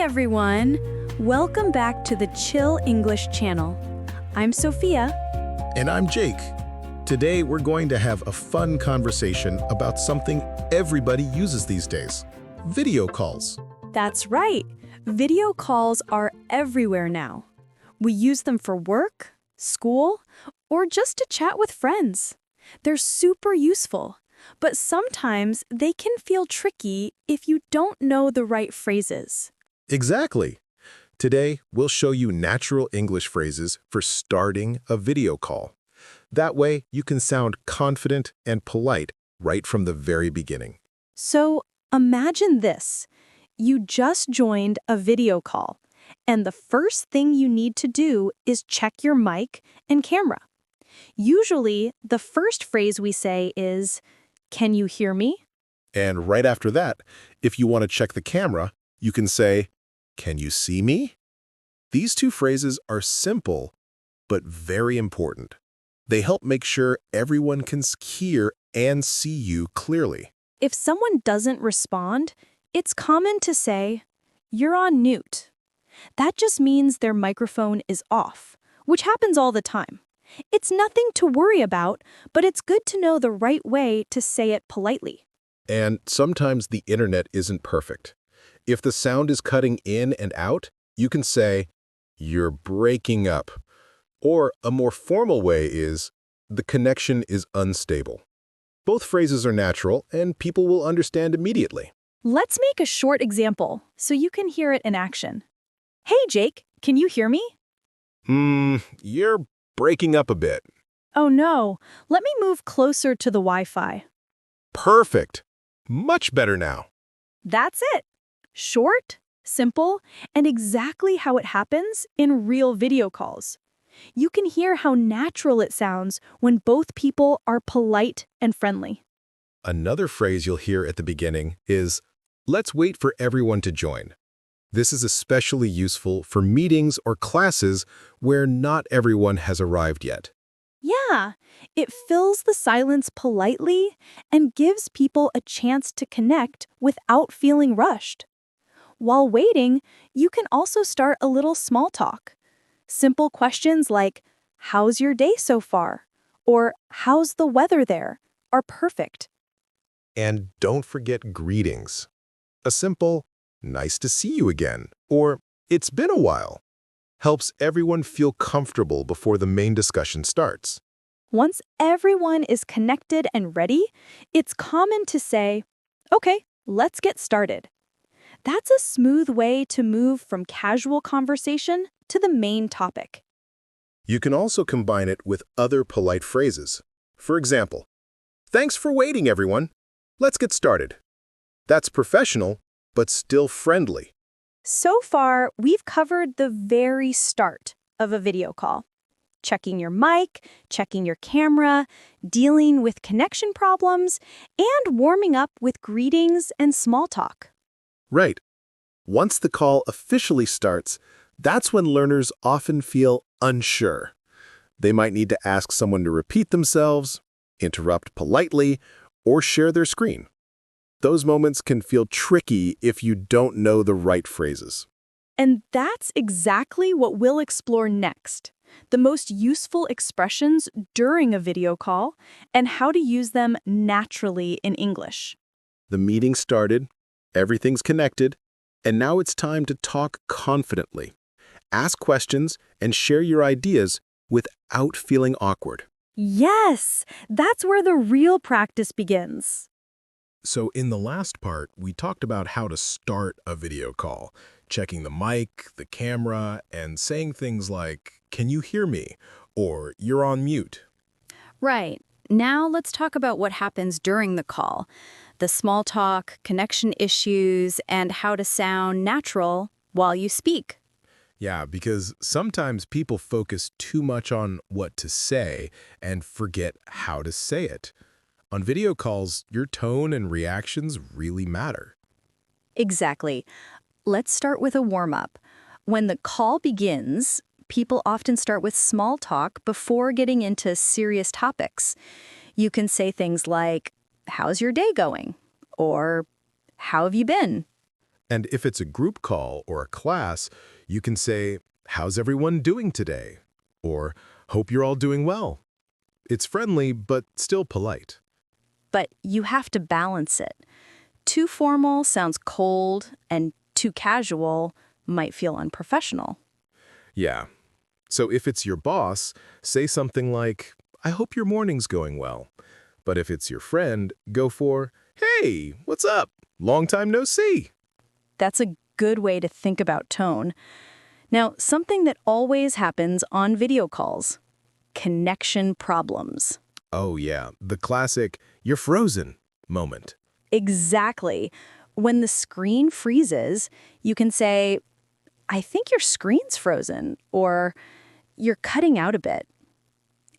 everyone! Welcome back to the Chill English channel. I'm Sophia. And I'm Jake. Today we're going to have a fun conversation about something everybody uses these days, video calls. That's right. Video calls are everywhere now. We use them for work, school, or just to chat with friends. They're super useful, but sometimes they can feel tricky if you don't know the right phrases. Exactly. Today we'll show you natural English phrases for starting a video call. That way you can sound confident and polite right from the very beginning. So imagine this. You just joined a video call, and the first thing you need to do is check your mic and camera. Usually, the first phrase we say is, "Can you hear me?" And right after that, if you want to check the camera, you can say, "Can you see me?" These two phrases are simple, but very important. They help make sure everyone can hear and see you clearly. If someone doesn't respond, it's common to say, "You're on mute." That just means their microphone is off, which happens all the time. It's nothing to worry about, but it's good to know the right way to say it politely. And sometimes the internet isn't perfect. If the sound is cutting in and out, you can say, "You're breaking up." Or a more formal way is, "The connection is unstable." Both phrases are natural, and people will understand immediately. Let's make a short example so you can hear it in action. "Hey, Jake, can you hear me?" You're breaking up a bit. "Oh no, let me move closer to the Wi-Fi." Perfect. Much better now. That's it. Short, simple, and exactly how it happens in real video calls. You can hear how natural it sounds when both people are polite and friendly. Another phrase you'll hear at the beginning is, "Let's wait for everyone to join." This is especially useful for meetings or classes where not everyone has arrived yet. Yeah, it fills the silence politely and gives people a chance to connect without feeling rushed. While waiting, you can also start a little small talk. Simple questions like, "How's your day so far?" or "How's the weather there?" are perfect. And don't forget greetings. A simple, "Nice to see you again," or "It's been a while," helps everyone feel comfortable before the main discussion starts. Once everyone is connected and ready, it's common to say, "Okay, let's get started." That's a smooth way to move from casual conversation to the main topic. You can also combine it with other polite phrases. For example, "Thanks for waiting, everyone. Let's get started." That's professional, but still friendly. So far, we've covered the very start of a video call. Checking your mic, checking your camera, dealing with connection problems, and warming up with greetings and small talk. Right. Once the call officially starts, that's when learners often feel unsure. They might need to ask someone to repeat themselves, interrupt politely, or share their screen. Those moments can feel tricky if you don't know the right phrases. And that's exactly what we'll explore next. The most useful expressions during a video call and how to use them naturally in English. The meeting started, everything's connected, and now it's time to talk confidently. Ask questions and share your ideas without feeling awkward. Yes, that's where the real practice begins. So in the last part, we talked about how to start a video call, checking the mic, the camera, and saying things like, "Can you hear me?" or "You're on mute." Right. Now let's talk about what happens during the call. The small talk, connection issues, and how to sound natural while you speak. Yeah, because sometimes people focus too much on what to say and forget how to say it. On video calls, your tone and reactions really matter. Exactly. Let's start with a warm-up. When the call begins, people often start with small talk before getting into serious topics. You can say things like, "How's your day going?" or "How have you been?" And if it's a group call or a class, you can say, "How's everyone doing today?" Or, "Hope you're all doing well." It's friendly, but still polite. But you have to balance it. Too formal sounds cold, and too casual might feel unprofessional. Yeah. So if it's your boss, say something like, "I hope your morning's going well." But if it's your friend, go for, "Hey, what's up? Long time no see." That's a good way to think about tone. Now, something that always happens on video calls: connection problems. Oh yeah, the classic, "You're frozen" moment. Exactly. When the screen freezes, you can say, "I think your screen's frozen," or "You're cutting out a bit."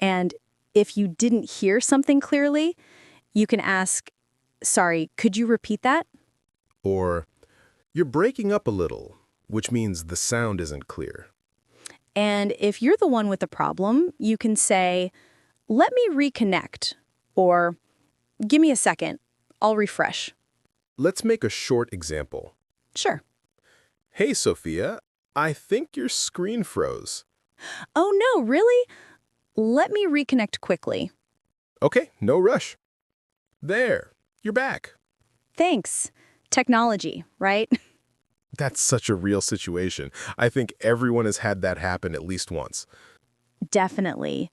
And if you didn't hear something clearly, you can ask, "Sorry, could you repeat that?" Or, "You're breaking up a little," which means the sound isn't clear. And if you're the one with the problem, you can say, "Let me reconnect," or "Give me a second, I'll refresh." Let's make a short example. Sure. "Hey, Sophia, I think your screen froze." "Oh no, really? Let me reconnect quickly." "Okay, no rush." "There, you're back." Thanks. Technology, right? That's such a real situation. I think everyone has had that happen at least once. Definitely.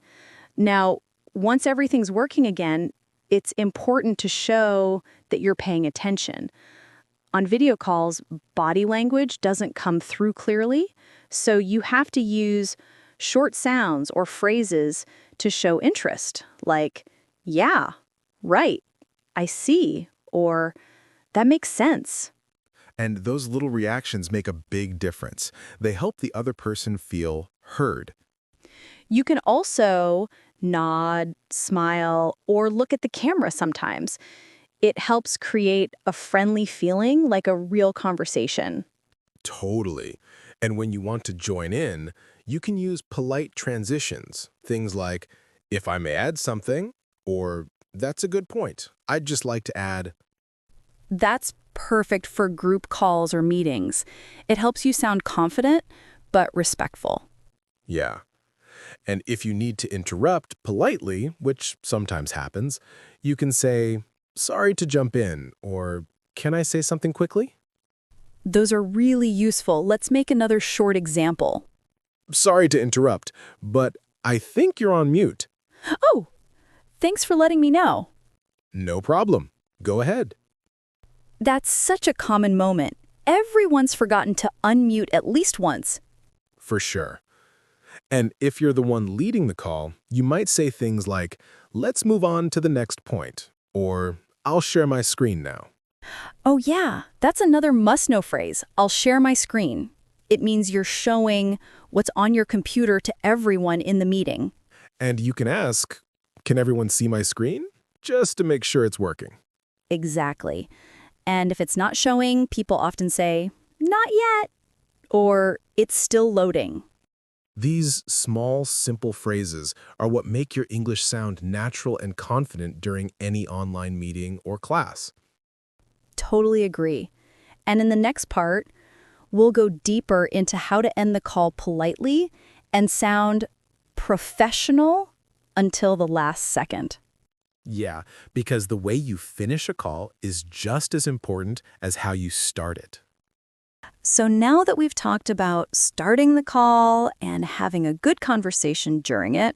Now, once everything's working again, it's important to show that you're paying attention. On video calls, body language doesn't come through clearly, so you have to use short sounds or phrases to show interest, like, "Yeah, right, I see," or "That makes sense." And those little reactions make a big difference. They help the other person feel heard. You can also nod, smile, or look at the camera sometimes. It helps create a friendly feeling, like a real conversation. Totally. And when you want to join in, you can use polite transitions. Things like, "If I may add something," or "That's a good point. I'd just like to add." That's perfect for group calls or meetings. It helps you sound confident, but respectful. Yeah. And if you need to interrupt politely, which sometimes happens, you can say, "Sorry to jump in," or "Can I say something quickly?" Those are really useful. Let's make another short example. "Sorry to interrupt, but I think you're on mute." "Oh, thanks for letting me know." "No problem. Go ahead." That's such a common moment. Everyone's forgotten to unmute at least once. For sure. And if you're the one leading the call, you might say things like, "Let's move on to the next point," or "I'll share my screen now." Oh yeah, that's another must-know phrase. "I'll share my screen." It means you're showing what's on your computer to everyone in the meeting. And you can ask, "Can everyone see my screen?" just to make sure it's working. Exactly. And if it's not showing, people often say, "Not yet," or "It's still loading." These small, simple phrases are what make your English sound natural and confident during any online meeting or class. Totally agree. And in the next part, we'll go deeper into how to end the call politely and sound professional until the last second. Yeah, because the way you finish a call is just as important as how you start it. So now that we've talked about starting the call and having a good conversation during it,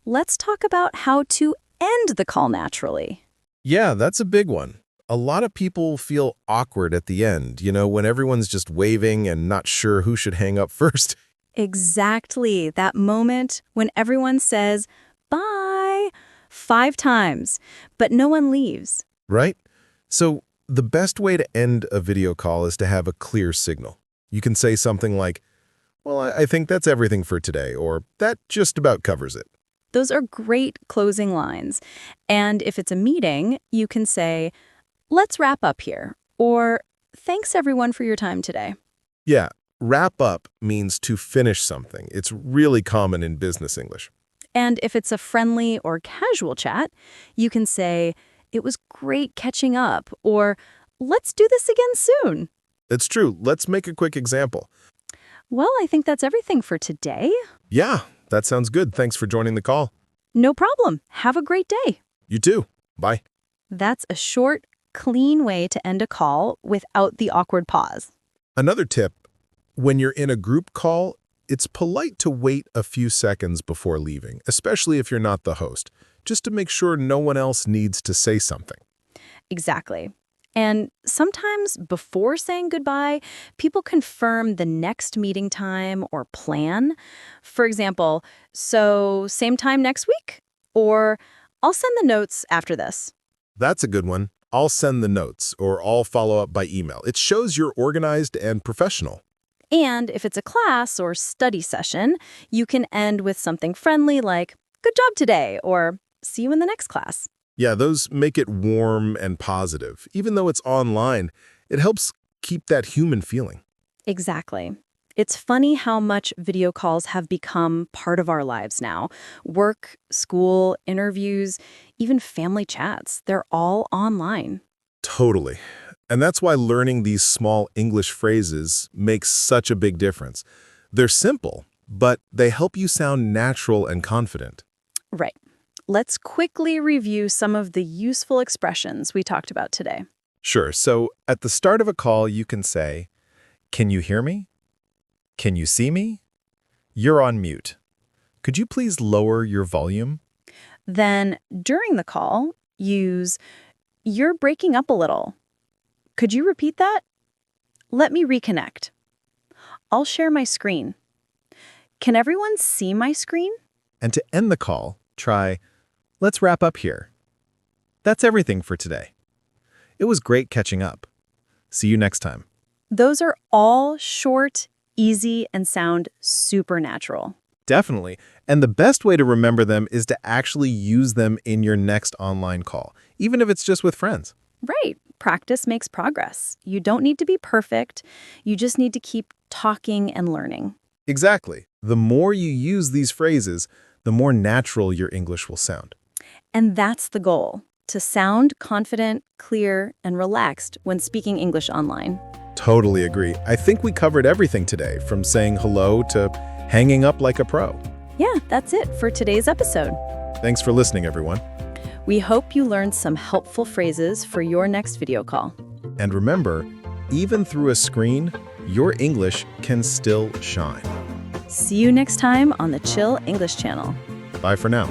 let's talk about how to end the call naturally. Yeah, that's a big one. A lot of people feel awkward at the end, when everyone's just waving and not sure who should hang up first. Exactly, that moment when everyone says, "Bye," 5 times, but no one leaves. Right? So the best way to end a video call is to have a clear signal. You can say something like, "Well, I think that's everything for today," or "That just about covers it." Those are great closing lines. And if it's a meeting, you can say, "Let's wrap up here," or "Thanks everyone for your time today." Yeah, wrap up means to finish something. It's really common in business English. And if it's a friendly or casual chat, you can say, "It was great catching up," or "Let's do this again soon." It's true. Let's make a quick example. Well, I think that's everything for today. Yeah, that sounds good. Thanks for joining the call. No problem. Have a great day. You too. Bye. That's a short, clean way to end a call without the awkward pause. Another tip, when you're in a group call, it's polite to wait a few seconds before leaving, especially if you're not the host, just to make sure no one else needs to say something. Exactly. And sometimes before saying goodbye, people confirm the next meeting time or plan. For example, so same time next week? Or I'll send the notes after this. That's a good one. I'll send the notes, or I'll follow up by email. It shows you're organized and professional. And if it's a class or study session, you can end with something friendly like, good job today, or see you in the next class. Yeah, those make it warm and positive. Even though it's online, it helps keep that human feeling. Exactly. It's funny how much video calls have become part of our lives now. Work, school, interviews, even family chats, they're all online. Totally. And that's why learning these small English phrases makes such a big difference. They're simple, but they help you sound natural and confident. Right. Let's quickly review some of the useful expressions we talked about today. Sure. So at the start of a call, you can say, "Can you hear me? Can you see me? You're on mute. Could you please lower your volume?" Then, during the call, use, you're breaking up a little. Could you repeat that? Let me reconnect. I'll share my screen. Can everyone see my screen? And to end the call, try, "Let's wrap up here. That's everything for today. It was great catching up. See you next time." Those are all short, easy, and sound super natural. Definitely. And the best way to remember them is to actually use them in your next online call, even if it's just with friends. Right. Practice makes progress. You don't need to be perfect. You just need to keep talking and learning. Exactly. The more you use these phrases, the more natural your English will sound. And that's the goal, to sound confident, clear, and relaxed when speaking English online. Totally agree. I think we covered everything today, from saying hello to hanging up like a pro. Yeah, that's it for today's episode. Thanks for listening, everyone. We hope you learned some helpful phrases for your next video call. And remember, even through a screen, your English can still shine. See you next time on the Chill English channel. Bye for now.